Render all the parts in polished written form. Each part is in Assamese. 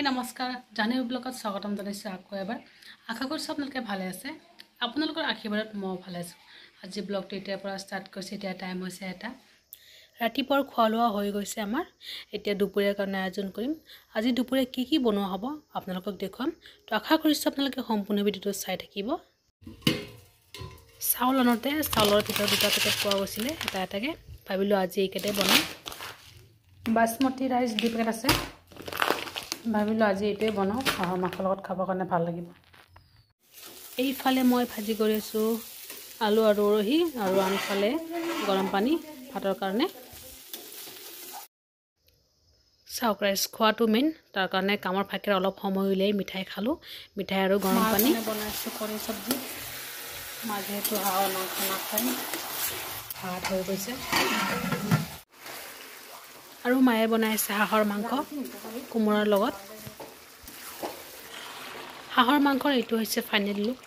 হাই নমস্কাৰ জানিব ব্লগত স্বাগতম জনাইছো আকৌ এবাৰ আশা কৰিছো আপোনালোকে ভালে আছে আপোনালোকৰ আশীৰ্বাদত মই ভালে আছো আজি ব্লগটো এতিয়াৰ পৰা ষ্টাৰ্ট কৰিছে এতিয়া টাইম হৈছে এটা ৰাতিপুৱাৰ খোৱা লোৱা হৈ গৈছে আমাৰ এতিয়া দুপৰীয়াৰ কাৰণে আয়োজন কৰিম আজি দুপৰীয়া কি বনোৱা হ'ব আপোনালোকক দেখুৱাম তো আশা কৰিছো আপোনালোকে সম্পূৰ্ণ ভিডিঅটো চাই থাকিব চাউল আনোতে চাউলৰ ভিতৰত দুটা পেকেট পোৱা গৈছিলে এটা এটাকে ভাবিলো আজি এইকেইটাই বনাম বাসমতি ৰাইচ দুই পেকেট আছে ভাবিলো আজি এইটোৱে বনাও হাঁহৰ মাংসৰ লগত খাবৰ কাৰণে ভাল লাগিব এইফালে মই ভাজি কৰি আছো আলু আৰু উৰহি আৰু আনফালে গৰম পানী ভাতৰ কাৰণে চাউক ৰাইচ খোৱাটো মেইন তাৰ কাৰণে কামৰ ফাকে অলপ সময় উলিয়াই মিঠাই খালো মিঠাই আৰু গৰম পানী বনাইছো কৰি চব্জি মাজেটো হাঁহৰ মাংস নাখায় ভাত হৈ গৈছে আৰু মায়ে বনাইছে হাঁহৰ মাংস কোমোৰাৰ লগত হাঁহৰ মাংসৰ এইটো হৈছে ফাইনেল লুক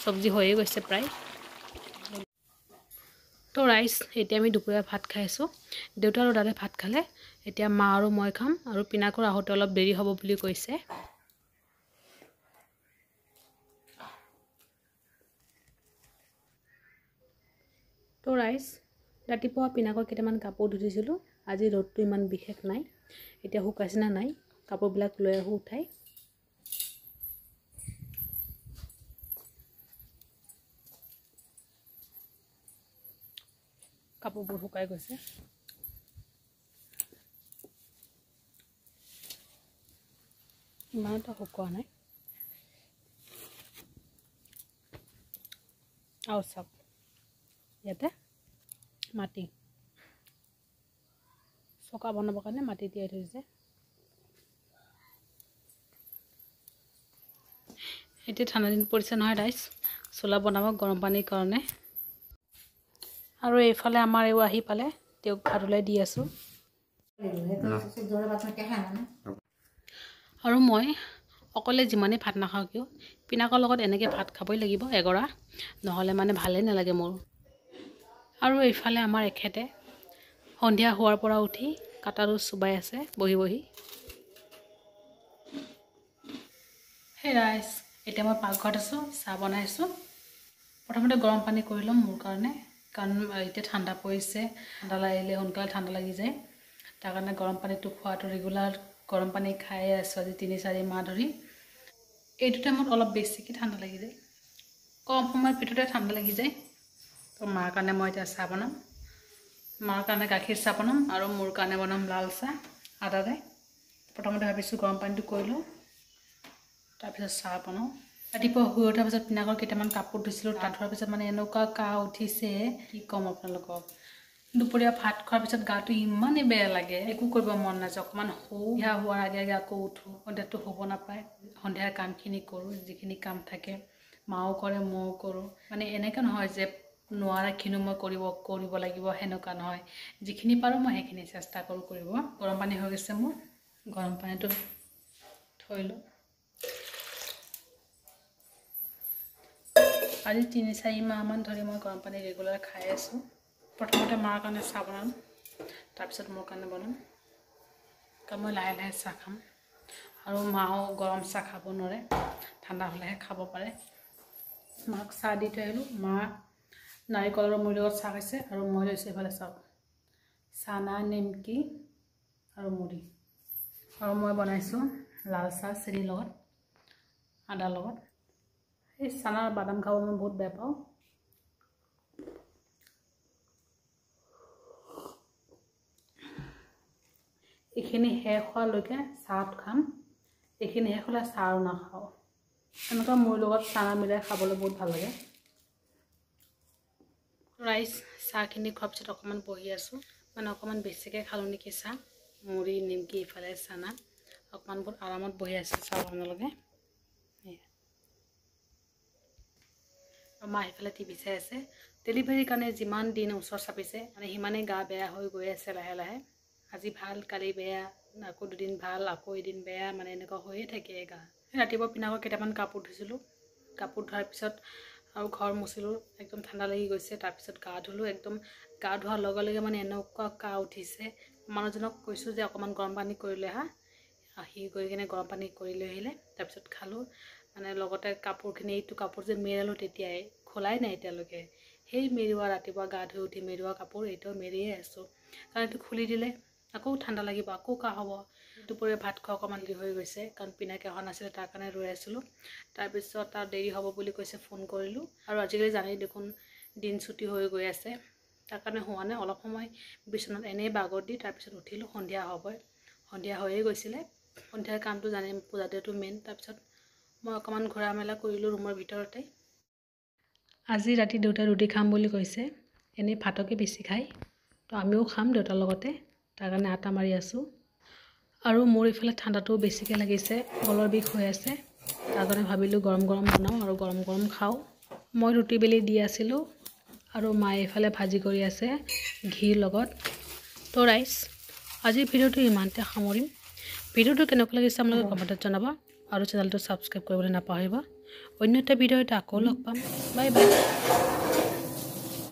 চব্জি হৈয়ে গৈছে প্ৰায় তো ৰাইচ এতিয়া আমি দুপৰীয়া ভাত খাইছো দেউতা আৰু দাদাই ভাত খালে এতিয়া মা আৰু মই খাম আৰু পিনাকৰ আহোতে অলপ দেৰি হ'ব বুলি কৈছে তো ৰাইচ ৰাতিপুৱা পিনাকৰ কেইটামান কাপোৰ ধুইছিলো আজি ৰ'দটো ইমান বিশেষ নাই এতিয়া শুকাইছে না নাই কাপোৰবিলাক লৈ আহো উঠাই কাপোৰবোৰ শুকাই গৈছে ইমানটা শুকোৱা নাই আৰু চাওক ইয়াতে মাটি চকা বনাবৰ কাৰণে মাটি তিয়াই থৈছে এতিয়া ঠাণ্ডা দিন পৰিছে নহয় ৰাইচ চোলা বনাব গৰম পানীৰ কাৰণে আৰু এইফালে আমাৰ এও আহি পালে তেওঁক ভাত ওলাই দি আছো আৰু মই অকলে যিমানে ভাত নাখাওঁ কিয় পিনাকৰ লগত এনেকে ভাত খাবই লাগিব এগৰা নহলে মানে ভালে নালাগে মোৰ আৰু এইফালে আমাৰ এখেতে সন্ধিয়া হোৱাৰ পৰা উঠি কাটাৰো চুবাই আছে বহি বহি হে ৰাইচ এতিয়া মই পাকঘৰত আছো চাহ বনাইছো প্ৰথমতে গৰম পানী কৰি লম মোৰ কাৰণে কাৰণ এতিয়া ঠাণ্ডা পৰিছে ঠাণ্ডা লাগিলে সোনকালে ঠাণ্ডা লাগি যায় তাৰ কাৰণে গৰম পানীটো খোৱাটো ৰেগুলাৰ গৰম পানী খাই আছো আজি 3-4 মাহ ধৰি এইটো টাইমত অলপ বেছিকৈ ঠাণ্ডা লাগি যায় কম সময়ৰ ভিতৰতে ঠাণ্ডা লাগি যায় তো মাৰ কাৰণে মই এতিয়া চাহ বনাম মাৰ কাৰণে গাখীৰ চাহ বনাম আৰু মোৰ কাৰণে বনাম লাল চাহ আদাৰে প্ৰথমতে ভাবিছোঁ গৰম পানীটো কৰি লওঁ তাৰপিছত চাহ বনাওঁ ৰাতিপুৱা শুই উঠাৰ পিছত পিনাকৰ কেইটামান কাপোৰ ধুইছিলোঁ তাত ধোৱাৰ পিছত মানে এনেকুৱা কাহ উঠিছে কি ক'ম আপোনালোকক দুপৰীয়া ভাত খোৱাৰ পিছত গাটো ইমানেই বেয়া লাগে একো কৰিব মন নাযায় অকণমান সন্ধিয়া হোৱাৰ আগে আগে আকৌ উঠোঁ সন্ধিয়াটো শুব নাপায় সন্ধিয়াৰ কামখিনি কৰোঁ যিখিনি কাম থাকে মাও কৰে ময়ো কৰোঁ মানে এনেকুৱা নহয় যে নোৱাৰাখিনিও মই কৰিব লাগিব সেনেকুৱা নহয় যিখিনি পাৰোঁ মই সেইখিনি চেষ্টা কৰোঁ কৰিব গৰম পানী হৈ গৈছে মোৰ গৰম পানীটো থৈ লওঁ আজি 3-4 মাহমান ধৰি মই গৰম পানী ৰেগুলাৰ খাই আছোঁ প্ৰথমতে মাৰ কাৰণে চাহ বনাম তাৰপিছত মোৰ কাৰণে বনাম কাৰণ মই লাহে লাহে চাহ খাম আৰু মাও গৰম চাহ খাব নোৱাৰে ঠাণ্ডা হ'লেহে খাব পাৰে মাক চাহ দি থৈ আহিলোঁ মা নাৰিকলৰ মুড়িৰ লগত চাহ খাইছে আৰু মই লৈছোঁ এইফালে চাওক চানা নিমকি আৰু মুড়ি আৰু মই বনাইছোঁ লাল চাহ চেনিৰ লগত আদাৰ লগত এই চানা বাদাম খাব মই বহুত বেয়া পাওঁ এইখিনি শেষ হোৱালৈকে চাহ খাম এইখিনি শেষ হ'লে চাহ আৰু নাখাওঁ এনেকুৱা মোৰ লগত চানা মিলাই খাবলৈ বহুত ভাল লাগে ৰাইচ চাহখিনি খোৱাৰ পিছত অকণমান বহি আছোঁ মানে অকণমান বেছিকৈ খালোঁ নেকি চাহ মুড়ি নিমকি ইফালে চানা অকণমান বহুত আৰামত বহি আছে চাহ আপোনালোকে মা এইফালে টিভি চাই আছে ডেলিভাৰীৰ কাৰণে যিমান দিন ওচৰ চাপিছে মানে সিমানেই গা বেয়া হৈ গৈ আছে লাহে লাহে আজি ভাল কালি বেয়া আকৌ দুদিন ভাল আকৌ এদিন বেয়া মানে এনেকুৱা হৈয়ে থাকে গা ৰাতিপুৱা পিনাকৰ কেইটামান কাপোৰ ধুইছিলোঁ কাপোৰ ধোৱাৰ পিছত আৰু ঘৰ মুচিলোঁ একদম ঠাণ্ডা লাগি গৈছে তাৰপিছত গা ধুলোঁ একদম গা ধোৱাৰ লগে লগে মানে এনেকুৱা কাহ উঠিছে মানুহজনক কৈছোঁ যে অকণমান গৰম পানী কৰিলে হা আহি গৈ কিনে গৰম পানী কৰি লৈ আহিলে তাৰপিছত খালোঁ মানে লগতে কাপোৰখিনি এইটো কাপোৰ যে মেৰিয়ালোঁ তেতিয়াই খোলাই নাই এতিয়ালৈকে সেই মেৰিওৱা ৰাতিপুৱা গা ধুই উঠি মেৰিওৱা কাপোৰ এইটো মেৰিয়ে আছোঁ কাৰণ এইটো খুলি দিলে আকৌ ঠাণ্ডা লাগিব আকৌ কাহ হ'ব দুপৰীয়া ভাত খোৱা অকণমান দেৰি হৈ গৈছে কাৰণ পিনাকে অহা নাছিলে তাৰ কাৰণে ৰৈ আছিলোঁ তাৰপিছত তাৰ দেৰি হ'ব বুলি কৈছে ফোন কৰিলোঁ আৰু আজিকালি জানেই দেখোন দিন ছুটি হৈ গৈ আছে তাৰ কাৰণে হোৱা নাই অলপ সময় বিচনাত এনেই বাগৰ দি তাৰপিছত উঠিলোঁ সন্ধিয়া হ'বই সন্ধিয়া হৈয়ে গৈছিলে সন্ধিয়াৰ কামটো জানিম পূজাটোৱেতো মেইন তাৰপিছত মই অকণমান ঘূৰা মেলা কৰিলোঁ ৰুমৰ ভিতৰতে আজি ৰাতি দেউতাই ৰুটি খাম বুলি কৈছে এনেই ভাতকে বেছি খায় তো আমিও খাম দেউতাৰ লগতে তাৰ কাৰণে আটা মাৰি আছোঁ আৰু মোৰ ইফালে ঠাণ্ডাটো বেছিকৈ লাগিছে গলৰ বিষ হৈ আছে তাৰ কাৰণে ভাবিলোঁ গৰম গৰম বনাওঁ আৰু গৰম গৰম খাওঁ মই ৰুটি বেলি দি আছিলোঁ আৰু মায়ে এইফালে ভাজি কৰি আছে ঘিৰ লগত তো ৰাইজ আজিৰ ভিডিঅ'টো ইমানতে সামৰিম ভিডিঅ'টো কেনেকুৱা লাগিছে আপোনালোকে কমেণ্টত জনাব আৰু চেনেলটো ছাবস্ক্ৰাইব কৰিবলৈ নাপাহৰিব অন্য এটা ভিডিঅ' এটা আকৌ লগ পাম বাই বাই